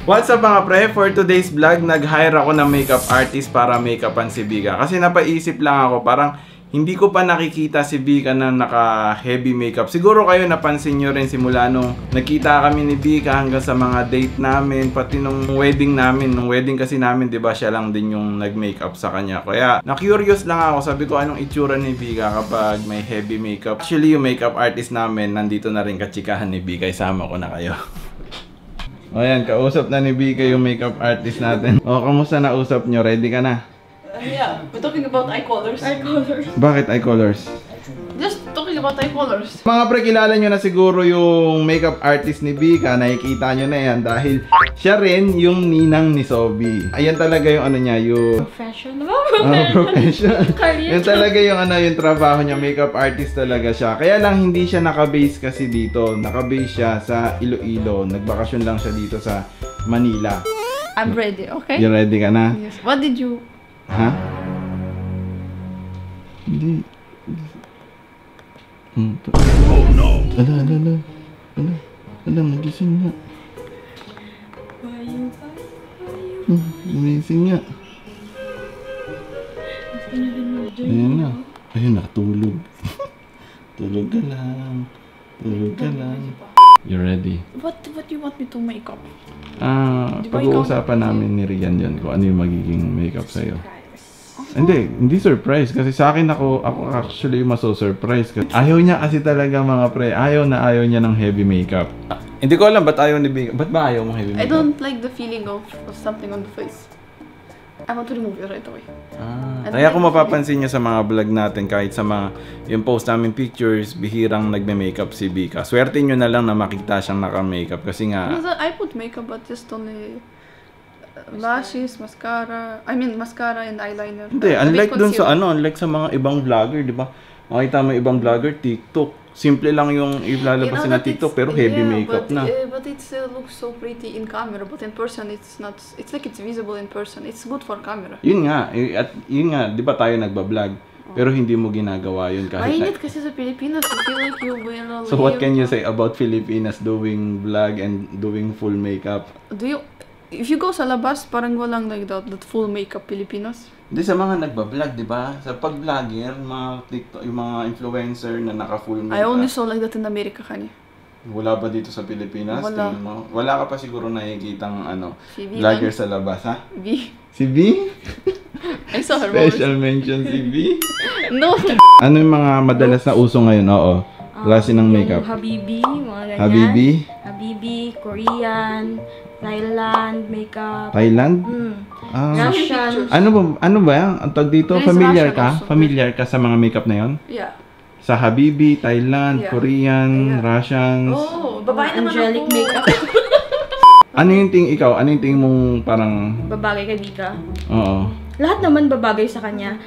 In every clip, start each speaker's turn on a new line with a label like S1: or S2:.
S1: What's up mga pre? For today's vlog, nag-hire ako ng makeup artist para make-upan si Vika. Kasi napaisip lang ako, parang hindi ko pa nakikita si Vika na naka-heavy makeup. Siguro kayo napansin nyo rin simula nung nagkita kami ni Vika hanggang sa mga date namin, pati nung wedding namin. Nung wedding kasi namin, di ba, siya lang din yung nag-makeup sa kanya. Kaya na-curious lang ako, sabi ko anong itsura ni Vika kapag may heavy makeup. Actually, yung makeup artist namin, nandito na rin katsikahan ni Vika. Isama ko na kayo. O yan, kausap na ni Vika yung makeup artist natin. O, kamusta na usap nyo? Ready ka na?
S2: Yeah, we're talking about eye colors. Eye colors.
S1: Bakit eye colors?
S2: Just talking about eye colors.
S1: Mga pre, kilala nyo na siguro yung makeup artist ni Vika. Nakikita nyo na yan dahil siya rin yung ninang ni Sobi. Ayan talaga yung ano niya, yung...
S2: Professional.
S1: Professional. Yan talaga yung ano, yung trabaho niya, makeup artist talaga siya. Kaya lang hindi siya naka-base kasi dito. Naka-base siya sa Iloilo. Nagbakasyon lang siya dito sa Manila.
S2: I'm ready, okay?
S1: You ready ka na?
S2: Yes. What did you...
S1: Ha? Hindi. Oh no! Ala, nagising nga. Nagising nga. Ayan na. Ayun na, tulog. Tulog ka lang. Tulog ka lang. You ready?
S2: What do you want me to make up?
S1: Pag-uusapan namin ni Rian yun kung ano yung magiging makeup sa'yo. Hindi surprise kasi sa akin ako actually maso-surprise kasi ayaw niya kasi talaga mga pre, ayaw niya ng heavy makeup. Hindi ko alam ba't ayaw ni Vika. Ba't ba ayaw mong heavy makeup?
S2: I don't like the feeling of something on the face. I want to remove it right away.
S1: Kaya kung mapapansin niyo sa mga vlog natin, kahit sa mga yung post namin pictures, bihirang nagme-makeup si Vika. Swerte niyo na lang na makita siyang naka-makeup kasi nga...
S2: I put makeup but just only lashes, mascara. I mean mascara and eyeliner.
S1: Hindi, unlike dun sa unlike sa mga ibang vlogger, di ba? Makita mo ibang vlogger, TikTok. Simple lang yung ilalabas na TikTok pero heavy makeup na.
S2: But it still looks so pretty in camera, but in person it's not. It's like it's visible in person. It's good for camera.
S1: Yun nga, at yun nga, di ba tayo nagba-vlog? Pero hindi mo ginagawa yun kahit
S2: mainit kasi sa Pilipinas. I feel like you will.
S1: So what can you say about Filipinas doing vlog and doing full makeup?
S2: If you go sa labas, parang walang like that full makeup Pilipinas.
S1: Hindi sa mga nagba-vlog, di ba? Sa pag-vlogger, mga TikTok, yung mga influencer na naka-full makeup.
S2: I only saw like that in America kanya.
S1: Wala ba dito sa Pilipinas?
S2: Wala.
S1: Mo? Wala ka pa siguro nakikitang
S2: si
S1: vlogger sa labas, ha?
S2: V.
S1: Si V?
S2: I saw her.
S1: Special mention si V?
S2: No.
S1: Ano yung mga madalas na uso ngayon? Oo. Klase ng makeup.
S3: Habibi, mga ganyan.
S1: Habibi?
S3: Habibi, Korean, Thailand, makeup.
S1: Thailand?
S3: Russian.
S1: Ano ba yan? Ang tawag dito,
S2: There is
S1: familiar
S2: Russian
S1: ka?
S2: also.
S1: Familiar ka sa mga makeup na yon?
S2: Yeah.
S1: Sa Habibi, Thailand,
S2: Yeah.
S1: Korean,
S2: Yeah.
S1: Russians.
S2: Oh, babae naman
S3: Angelic
S2: ako.
S3: makeup.
S1: Ano yung tingin ikaw? Ano yung tingin mong parang...
S3: Babagay kay Vika.
S1: Oo.
S3: Lahat naman babagay sa kanya.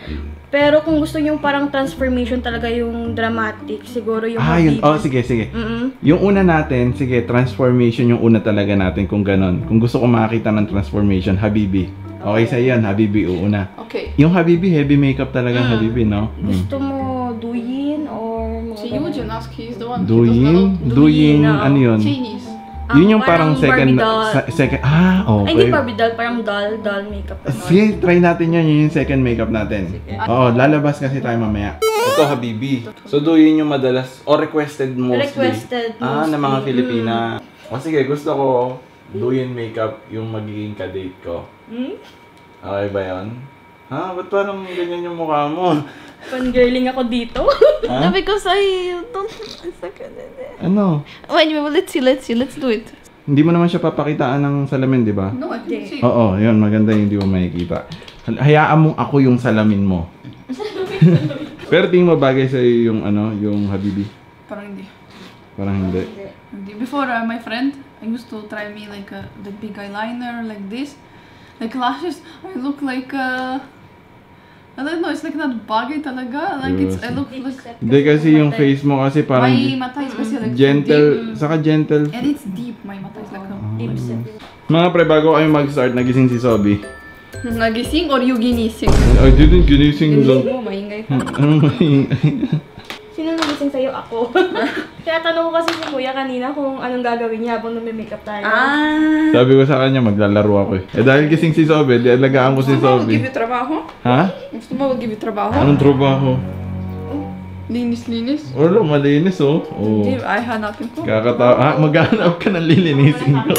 S3: Pero kung gusto niyo parang transformation talaga yung dramatic, siguro yung
S1: Yun.
S3: Habibi.
S1: Oh, sige. Yung una natin, sige, transformation yung una talaga natin kung ganon. Kung gusto ko makakita ng transformation, Habibi. Okay sa yan, Habibi uuna.
S2: Okay.
S1: Yung Habibi, heavy makeup talagang Habibi, no?
S3: Gusto mo Douyin or mga
S2: Si Eugene ask, he's the one.
S1: Douyin, ano yun?
S2: Chinese.
S1: Yun yung parang second,
S3: Barbie doll.
S1: okay.
S3: Ay, hindi Barbie doll, parang doll makeup.
S1: Sige, try natin yan. Yun yung second makeup natin. Oo, lalabas kasi tayo mamaya. Ito, Habibi. So, Douyin yung madalas, or requested mostly.
S3: Requested mostly.
S1: Na mga Filipina. O sige, gusto ko Douyin makeup yung magiging ka-date ko. Okay ba yun? Ha? Ba't parang ganyan yung mukha mo?
S3: Fangirling ako dito.
S1: Ha?
S2: Because I don't...
S1: Ano?
S2: Oh, anyway, let's see. Let's do it.
S1: Hindi mo naman siya papakitaan ng salamin, di ba?
S2: No, I didn't see.
S1: Oo, yun. Maganda yung hindi mo makikita. Hayaan mong ako yung salamin mo. Pero tingin mo bagay sa'yo yung yung Habibi?
S2: Parang hindi.
S1: Parang hindi.
S2: Before, my friend, I used to try me like the big eyeliner, like this. Like lashes, I look like I don't know, it's like not bagay talaga. Like I look like...
S1: Hindi kasi yung face mo kasi parang
S2: My mata is kasi like
S1: gentle,
S2: deep.
S1: saka gentle.
S2: And it's deep, my mata is like
S3: Deep set.
S1: Mga pre, bago kayo mag-start, nagising si Sobi.
S2: nagising or you ginising?
S1: I didn't ginising lang.
S3: Mo, maingay ka.
S1: Anong maingay?
S3: Sino nagising lasing sa'yo ako. Kaya tanong ko kasi si Kuya kanina kung anong gagawin niya habang nami-makeup tayo.
S1: Sabi ko sa kanya, maglalaro ako eh. Dahil kasing si Sobe, di alagaan ko si
S2: Gusto mo
S1: Sobe.
S2: mag-give you trabaho?
S1: Ha?
S2: Gusto mo mag-give you trabaho?
S1: Anong trabaho?
S2: Linis-linis?
S1: Wala, malinis oh. Oh.
S2: Hindi, ay hanapin ko.
S1: Kakatawa. Maghanap ka ng lilinisin ko.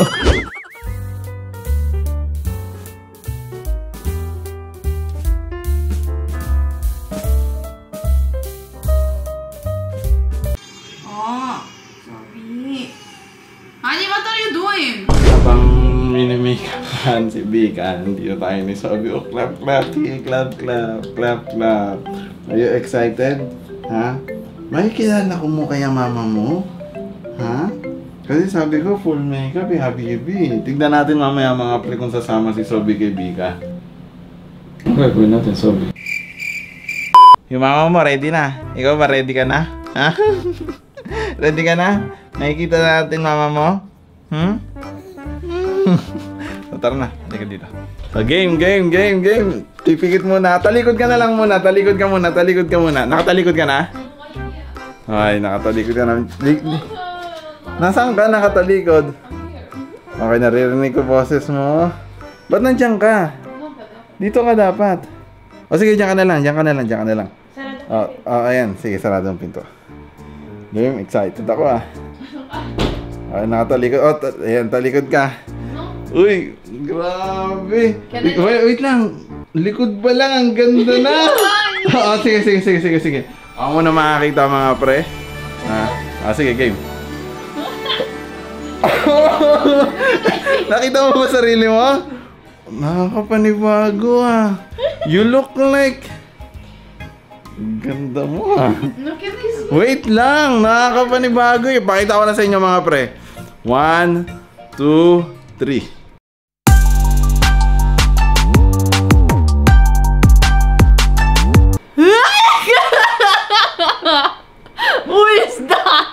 S2: Sorry. Honey, what are you doing?
S1: Habang mini-makeupan si Bika, dito tayo ni Sobe. Oh, clap, clap, clap, clap, clap, clap. Are you excited? Ha? May kilala ko mo kaya mama mo? Ha? Kasi sabi ko, full makeup eh, habibi. Tignan natin mamaya mga pre kung sasama si Sobe kay Bika. Okay, gawin natin, Sobe. Yung mama mo, ready na? Ikaw ba, ready ka na? Ha? Ready ka na? Nakikita natin mama mo? So, tara na, halika dito. So, game. Tipikit muna. Talikod ka na lang muna. Talikod ka muna. Nakatalikod ka na? Ay, nakatalikod ka na. Nasaan ka nakatalikod? Okay, naririnig ko boses mo. Ba't nandiyan ka? Dito ka dapat. O sige, diyan ka na lang. Ayan. Sige, sarado ang pinto. Game, excited ako ah. Ay, nakatalikod. Ayan, talikod ka. Uy, grabe. Wait lang. Likod pa lang, ang ganda na. Sige. Ako muna makakita mga pre. Sige, game. Nakita mo ba sarili mo? Nakakapanibago ah. You look like... Ganda mo ah.
S2: Look at this.
S1: Wait lang, nakakapanibago eh. Pakita ko na sa inyo mga pre. 1, 2, 3.
S2: Who is that?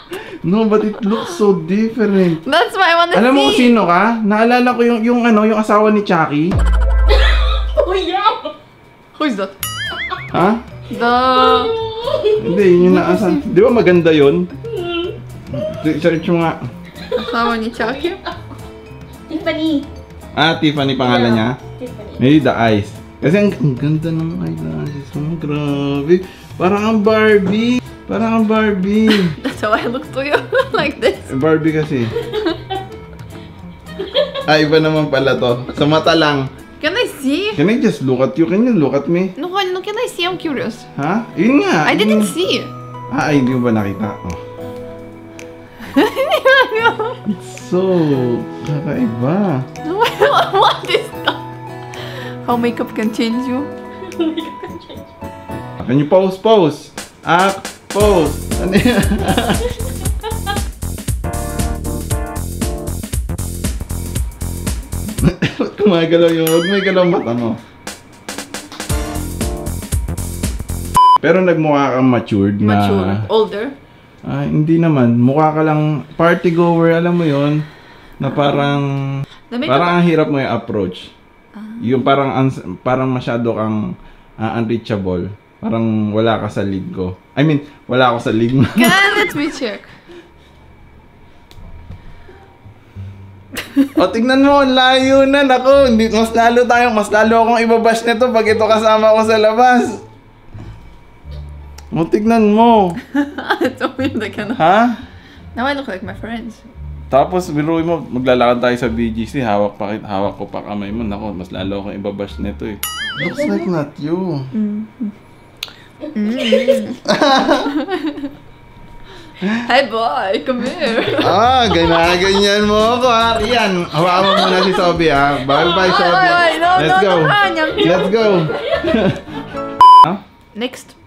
S1: No, but it looks so different.
S2: That's why I wanna
S1: Alam mo kung
S2: see.
S1: sino ka? Naalala ko yung asawa ni Chucky.
S3: Oh, yeah!
S2: Who is that?
S1: Ha?
S2: The...
S1: Hindi, yun yung naasan. Di ba maganda yun? Search mo nga.
S2: Asawa ni Chucky?
S3: Tiffany.
S1: Tiffany pangalan niya?
S3: Tiffany.
S1: Maybe the eyes. Kasi ang ganda ng eyelashes mo. Grabe. Parang ang Barbie.
S2: That's how I look to you. Like this.
S1: Barbie kasi. Iba naman pala to. Sa mata lang.
S2: Can I see?
S1: Can I just look at you? Can you look at me?
S2: No, can I see? I'm curious.
S1: Ha? Yun nga.
S2: I didn't see.
S1: Ay, hindi mo ba nakita? Oh. So, kakaiba.
S2: What is that? How makeup can change you?
S1: Can you pose? Pose! Ano yan? Ba't kumagalaw yun? Huwag may galaw mata mo. Pero nagmukha kang matured na...
S2: Mature. Older.
S1: Hindi naman. Mukha ka lang party goer, alam mo yon na parang...
S2: The makeup...
S1: Parang ang hirap mo yung approach. Yung parang masyado kang unreachable. Parang wala ka sa league ko. I mean, wala ako sa league mo.
S2: Let me check.
S1: O, tignan mo, layo na. Naku, mas lalo akong ibabash nito pag ito kasama ko sa labas. O, tignan mo.
S2: It's so weird, I cannot.
S1: Ha?
S2: Now I look like my friends.
S1: Tapos, biruin mo, maglalakad tayo sa BGC, hawak ko pa kamay mo. Naku, mas lalo akong ibabash nito eh. Looks like not you.
S2: Hi boy, come here.
S1: Ganyan mo ako ha. Yan, hawakan mo muna si Sobe ha. Bye, Sobe. Let's go. Let's go.
S2: Next.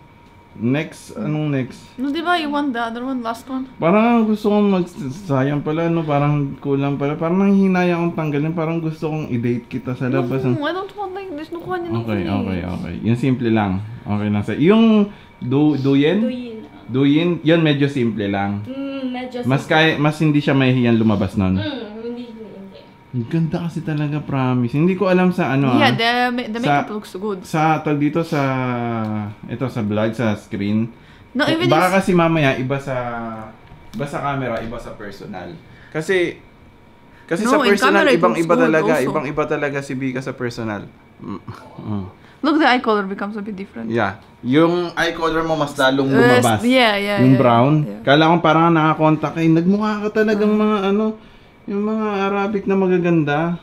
S1: Next? Anong next?
S2: No, di ba? You want the other one, last one?
S1: Parang gusto kong magsayang pala, no? Parang kulang pala. Parang nanghihinaya akong tanggalin. Parang gusto kong i-date kita sa labas.
S2: No, I don't want like this. No,
S1: Okay. Yung simple lang. Okay lang sa... Yung duyin? Duyin, yun medyo simple lang.
S3: Medyo
S1: Mas hindi siya mahihiyan lumabas nun.
S3: hindi.
S1: Ang ganda kasi talaga, promise. Hindi ko alam sa ano
S2: Yeah, the makeup looks good.
S1: Sa tag dito sa vlog sa screen,
S2: No, even
S1: Baka kasi mamaya iba sa camera, iba sa personal. Kasi
S2: No,
S1: sa
S2: in
S1: personal
S2: camera it looks
S1: ibang-iba
S2: good
S1: talaga,
S2: also.
S1: ibang-iba talaga si Bika sa personal.
S2: Look, the eye color becomes a bit different.
S1: Yeah. Yung eye color mo mas lalong lumabas.
S2: Yeah.
S1: Yung brown.
S2: Yeah.
S1: Kala ko parang nakakontak eh. Nagmukha ka talagang mga yung mga Arabic na magaganda.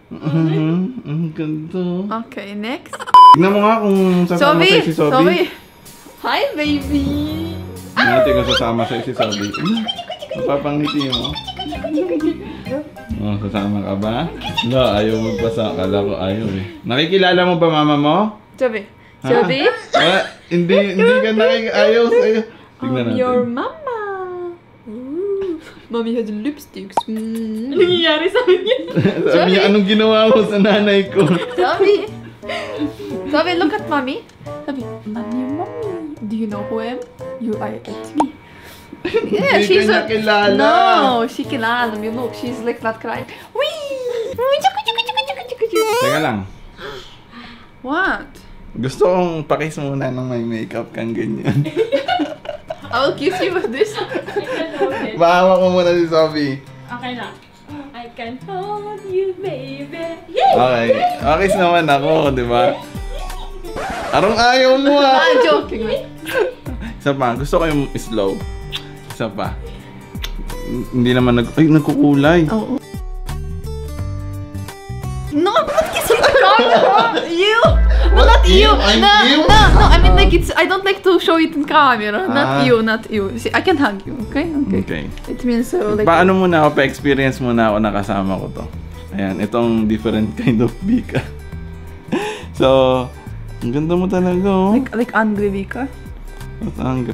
S1: Ang ganda.
S2: Okay, next.
S1: Tignan mo nga kung sasama sa'yo si Sobi.
S2: Hi, baby.
S1: Natin kung sasama sa'yo si Sobi. Mapapangiti mo. Oh, sasama ka ba? Wala, ayaw magpasa. Kala ko ayaw eh. Nakikilala mo ba mama mo?
S2: Sobi.
S1: Ha?
S2: Sobi?
S1: Hindi ka ayaw sa'yo. Tignan natin.
S2: Your mama. Ooh, mommy has lipsticks. Ano nangyayari sa niya?
S1: Sabi niya, anong ginawa mo sa nanay ko?
S2: Sobi. Sobi, look at mommy. Sobi, I'm your mommy. Do you know who I am? You are it's me. Yeah,
S1: Hindi
S2: she's
S1: ka niya kilala.
S2: No, she kilala me. Look, she's like not crying. Wee!
S1: Teka lang.
S2: What?
S1: Gusto kong pakis muna ng may makeup kang ganyan.
S2: I'll kiss you with this.
S1: Bahawa ko muna si Sophie.
S3: Okay na. I can hold you, baby.
S1: Okay. Pakis naman ako, di ba? Arong ayaw mo ah.
S2: I'm joking.
S1: Isa pa, gusto ko yung slow. Isa pa. Hindi naman nagkukulay.
S2: Oh. No, I'm not kissing the camera. You. No,
S1: What?
S2: not you.
S1: I'm
S2: No,
S1: you?
S2: no. I mean like I don't like to show it in camera.
S1: Ah.
S2: Not you. See, I can hug you. Okay.
S1: Okay.
S2: It means like.
S1: Paano muna ako, pa-experience muna ako nakasama ko to. Ayan, itong different kind of Bika. So, ang ganda mo talaga oh.
S2: Like angry Vika.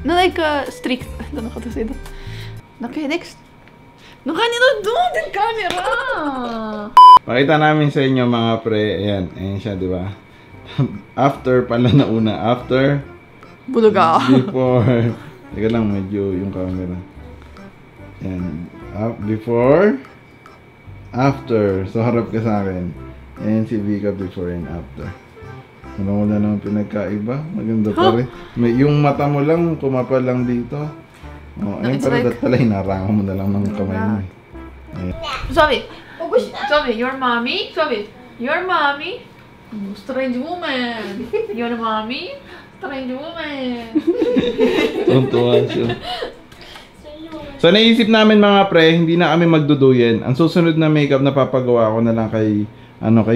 S2: No, like strict. I don't know how to say that. Okay, next. No, kanino doon din camera.
S1: Pakita namin sa inyo mga pre. Ayan, ayan siya, di ba? After pala na una. After,
S2: Buluga.
S1: before. Teka lang, medyo yung camera. Ayan. Before, after. So, harap ka sa akin. Ayan si Vika before and after. Ano mo na naman pinagkaiba? Maganda pa rin. Yung mata mo lang, kumapal lang dito. Oh,
S2: No,
S1: ayun
S2: it's
S1: pala,
S2: like-
S1: pala hinarangan mo na lang ng kamay mo eh. Ayan.
S2: Sobi. Sobi, your mommy. Sobi, your mommy. Strange woman. Your mommy. Strange woman.
S1: Tuntuan siya. So naisip namin mga pre, hindi na kami magduduyen. Ang susunod na makeup na papagawa ko na lang kay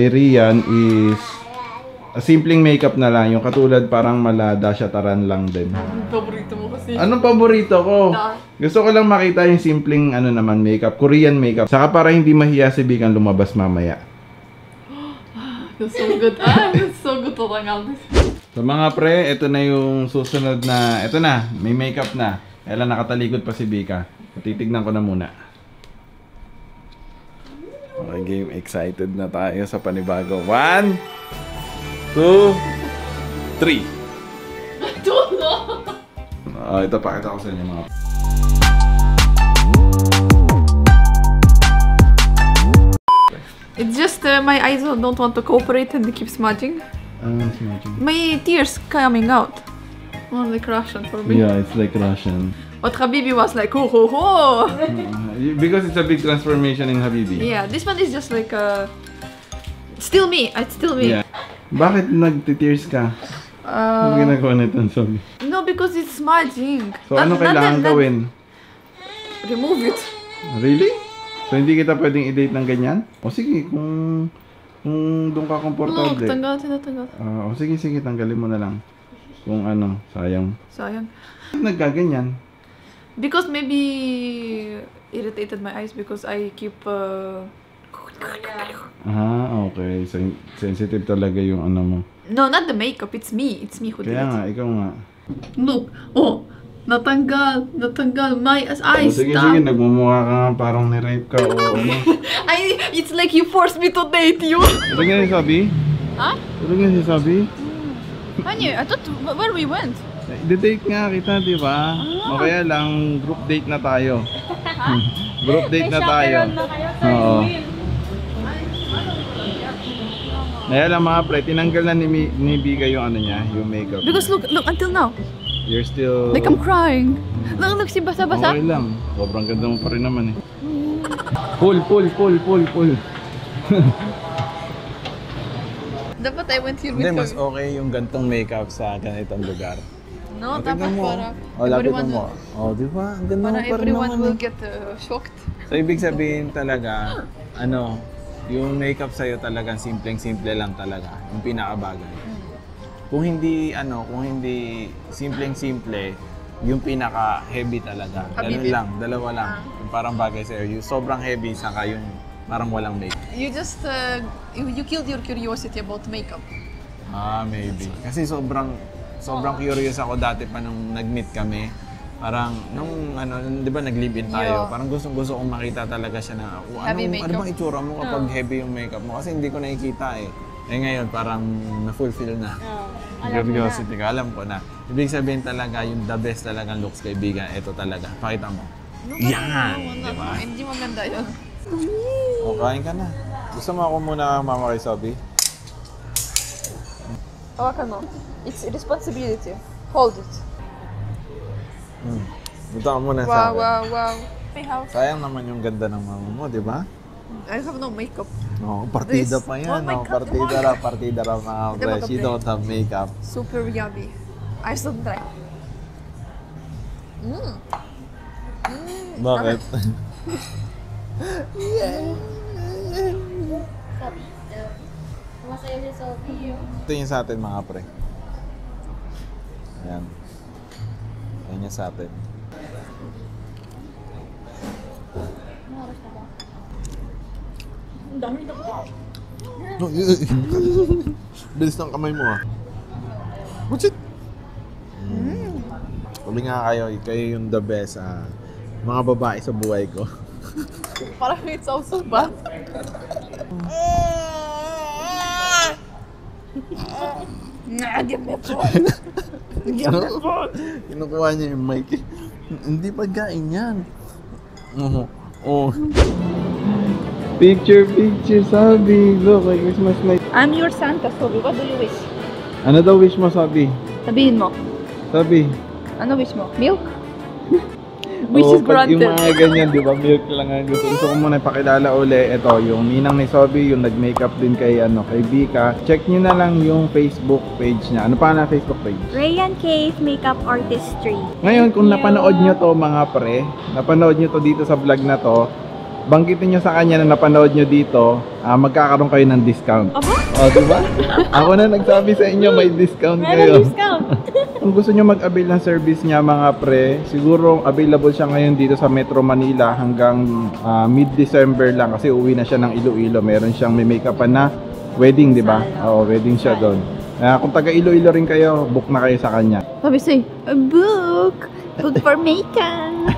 S1: Rian is a simpleng makeup na lang, yung katulad parang malada siya taran lang din.
S2: Paborito mo kasi.
S1: Anong paborito ko? Gusto ko lang makita yung simpleng naman makeup, Korean makeup. Saka para hindi mahiya si Bikan lumabas mamaya.
S2: That's so good. That's so good to tangal this.
S1: So mga pre, ito na yung susunod na, ito na, may makeup na. Kailan nakatalikod pa si Bika. Titignan ko na muna. Okay game, excited na tayo sa panibago. 1, 2, 3.
S2: I don't know.
S1: Ito pakita ko sa inyo mga.
S2: It's just my eyes don't want to cooperate and they keep smudging.
S1: Smudging.
S2: My tears coming out. More like Russian for me.
S1: Yeah, it's like Russian.
S2: But Habibi was like, ho ho ho.
S1: Because it's a big transformation in Habibi.
S2: Yeah, this one is just like still me. It's still me.
S1: Yeah. Bakit nagtitears ka? Ano ginagawa nito, Sobi?
S2: No, because it's smudging.
S1: So ano kailangan gawin?
S2: Remove it.
S1: Really? So hindi kita pwedeng i-date ng ganyan? O sige, kung doon ka
S2: Look,
S1: komportable.
S2: tanggal, tanggal.
S1: O sige, tanggalin mo na lang. Kung sayang.
S2: Sayang.
S1: Nagkaganyan.
S2: Because maybe irritated my eyes because I keep
S1: Okay. So sensitive talaga yung mo.
S2: No, not the makeup. It's me. It's me who did
S1: Kaya
S2: it.
S1: nga, ikaw nga.
S2: Look. Oh, natanggal. My eyes.
S1: Sige,
S2: Stop.
S1: nagmumukha ka nga parang ni-rape ka o ano.
S2: It's like you forced me to date you.
S1: Tulog na si Sabi?
S2: Huh?
S1: Tulog na si Sabi?
S2: I thought where we went.
S1: I-date nga kita, di ba? O kaya lang, group date na tayo. Group date na tayo. Oo. Kaya lang mga pre, tinanggal na ni Bika yung niya, yung makeup.
S2: Because look until now.
S1: You're still...
S2: Like I'm crying. Look, si basa-basa.
S1: Okay lang. Sobrang ganda mo pa rin naman eh. Pull.
S2: Dapat I went here with
S1: Hindi,
S2: her.
S1: mas okay yung gantong makeup sa ganitong lugar.
S2: No,
S1: Tingnan
S2: dapat
S1: mo.
S2: para
S1: Lapitan mo. Di ba? Ang ganda mo
S2: para
S1: pa rin
S2: everyone
S1: naman
S2: will
S1: eh.
S2: get shocked.
S1: So, ibig sabihin talaga, yung makeup sa'yo talagang simpleng-simple lang talaga. Yung pinakabagay. Kung hindi simpleng-simple, yung pinaka-heavy talaga. Ganun lang, dalawa lang. Yung parang bagay sa'yo. Yung sobrang heavy, saka yung parang walang makeup.
S2: You just, you killed your curiosity about makeup.
S1: Maybe. Kasi sobrang curious ako dati pa nung nag-meet kami. Parang, di ba nag-live-in tayo, parang gustong-gusto kong makita talaga siya na, ano bang itsura mo kapag heavy yung makeup mo? Kasi hindi ko nakikita eh. Eh ngayon, parang na-fulfill na. Curiosity ko, alam ko na. Ibig sabihin talaga, yung the best talagang looks kaibigan, ito talaga. Pakita mo. Yan! Diba?
S2: Hindi maganda yun.
S1: O, kain ka na. Gusto mo ako muna mama kay Sobi?
S2: Hawakan mo. It's responsibility. Hold it.
S1: Punta ka muna sa akin.
S2: Wow. I have
S1: Sayang naman yung ganda ng mama mo, di ba?
S2: no makeup.
S1: No, partida
S2: This.
S1: pa yan.
S2: Oh my
S1: No,
S2: God,
S1: partida raw mga fresh. You don't have makeup.
S2: Super yummy. I still try.
S1: Bakit?
S3: Masaya si Sophie.
S1: Ito yung sa atin mga pre. Ayan. Ayan yung sa atin.
S3: Ang dami na ba?
S1: Bilis ng kamay mo ah. What's it? Sabi nga kayo yung the best mga babae sa buhay ko.
S2: Parang it sounds so bad. Give me a phone.
S1: Kinukuha niya yung mic. Hindi pagkain yan. Picture, sabi. Look, may Christmas light.
S2: I'm your Santa, Sobi. What do you wish?
S1: Ano daw wish mo, sabi?
S2: Sabihin mo.
S1: Sabi.
S2: Ano wish mo? Milk? Wish is granted.
S1: Yung mga ganyan, di ba? Milk lang ang gusto. Gusto ko muna ipakilala uli. Ito, yung ninang ni Sobi, yung nag-makeup din kay Vika. Check nyo na lang yung Facebook page niya. Ano pa na Facebook page?
S3: Rayan Cave Makeup Artistry.
S1: Ngayon, kung napanood nyo to mga pre, napanood nyo to dito sa vlog na to, banggitin nyo sa kanya na napanood nyo dito, magkakaroon kayo ng discount.
S3: Aba?
S1: O, diba? Ako na nagsabi sa inyo, may discount kayo.
S3: Meron discount.
S1: Kung gusto nyo mag-avail ng service niya mga pre, siguro available siya ngayon dito sa Metro Manila hanggang mid-December lang kasi uwi na siya ng Iloilo. Meron siyang may make-upan na wedding, di ba? Oo, wedding siya doon. Kung taga Iloilo rin kayo, book na kayo sa kanya.
S2: Sabi say, a book. Good for makeup.